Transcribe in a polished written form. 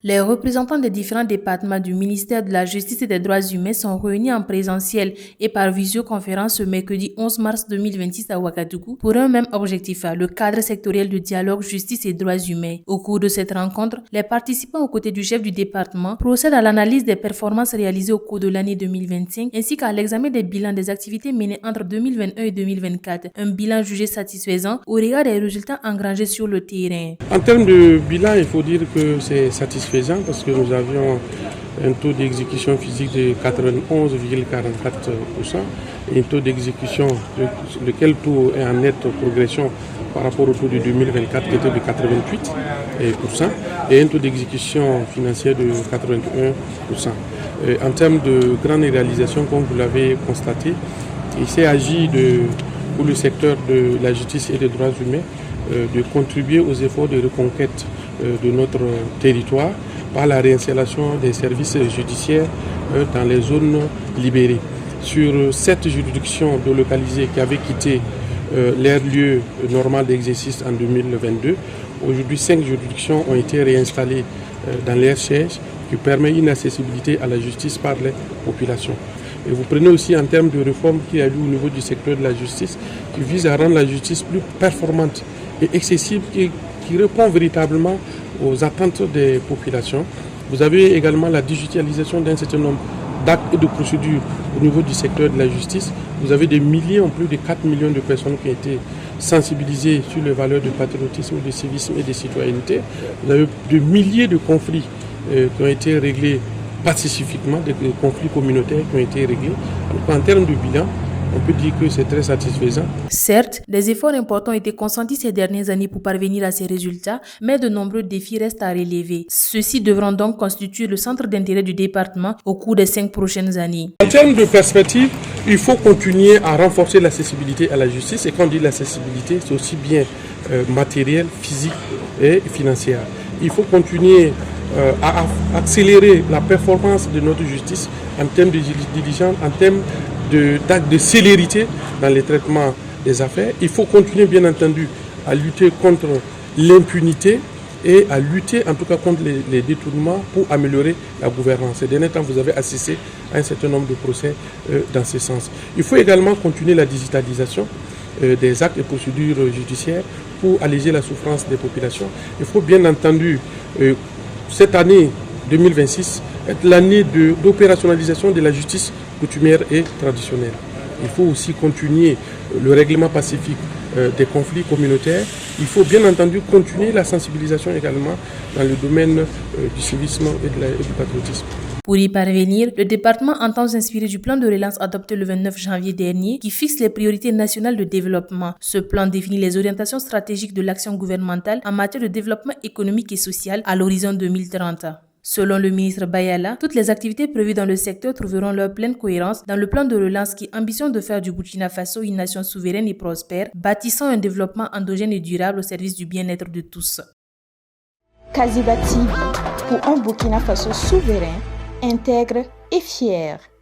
Les représentants des différents départements du ministère de la Justice et des Droits humains sont réunis en présentiel et par visioconférence ce mercredi 11 mars 2026 à Ouagadougou pour un même objectif, le cadre sectoriel de dialogue justice et droits humains. Au cours de cette rencontre, les participants aux côtés du chef du département procèdent à l'analyse des performances réalisées au cours de l'année 2025 ainsi qu'à l'examen des bilans des activités menées entre 2021 et 2024, un bilan jugé satisfaisant au regard des résultats engrangés sur le terrain. En termes de bilan, il faut dire que c'est satisfaisant parce que nous avions un taux d'exécution physique de 91,44% et un taux d'exécution, lequel taux est en nette progression par rapport au taux de 2024 qui était de 88% et un taux d'exécution financière de 81%. En termes de grandes réalisations, comme vous l'avez constaté, il s'est agi pour le secteur de la justice et des droits humains de contribuer aux efforts de reconquête de notre territoire par la réinstallation des services judiciaires dans les zones libérées. Sur 7 juridictions délocalisées qui avaient quitté leur lieu normal d'exercice en 2022, aujourd'hui 5 juridictions ont été réinstallées dans leur siège qui permet une accessibilité à la justice par les populations. Et vous prenez aussi en termes de réforme qu'il y a eu au niveau du secteur de la justice qui vise à rendre la justice plus performante et accessible, qui répond véritablement aux attentes des populations. Vous avez également la digitalisation d'un certain nombre d'actes et de procédures au niveau du secteur de la justice. Vous avez des milliers, en plus de 4 millions de personnes qui ont été sensibilisées sur les valeurs de patriotisme, de civisme et de citoyenneté. Vous avez des milliers de conflits qui ont été réglés pacifiquement, des conflits communautaires qui ont été réglés. Donc, en termes de bilan, on peut dire que c'est très satisfaisant. Certes, des efforts importants ont été consentis ces dernières années pour parvenir à ces résultats, mais de nombreux défis restent à relever. Ceux-ci devront donc constituer le centre d'intérêt du département au cours des 5 prochaines années. En termes de perspective, il faut continuer à renforcer l'accessibilité à la justice. Et quand on dit l'accessibilité, c'est aussi bien matériel, physique et financière. Il faut continuer à accélérer la performance de notre justice en termes de diligence, en termes d'actes de célérité dans les traitements des affaires. Il faut continuer bien entendu à lutter contre l'impunité et à lutter en tout cas contre les détournements pour améliorer la gouvernance. Ces derniers temps, vous avez assisté à un certain nombre de procès dans ce sens. Il faut également continuer la digitalisation des actes et procédures judiciaires pour alléger la souffrance des populations. Il faut bien entendu cette année 2026 être l'année d'opérationnalisation de la justice coutumière et traditionnelle. Il faut aussi continuer le règlement pacifique des conflits communautaires. Il faut bien entendu continuer la sensibilisation également dans le domaine du civisme et du patriotisme. Pour y parvenir, le département entend s'inspirer du plan de relance adopté le 29 janvier dernier qui fixe les priorités nationales de développement. Ce plan définit les orientations stratégiques de l'action gouvernementale en matière de développement économique et social à l'horizon 2030. Selon le ministre Bayala, toutes les activités prévues dans le secteur trouveront leur pleine cohérence dans le plan de relance qui ambitionne de faire du Burkina Faso une nation souveraine et prospère, bâtissant un développement endogène et durable au service du bien-être de tous. Kaziba TV, pour un Burkina Faso souverain, intègre et fier.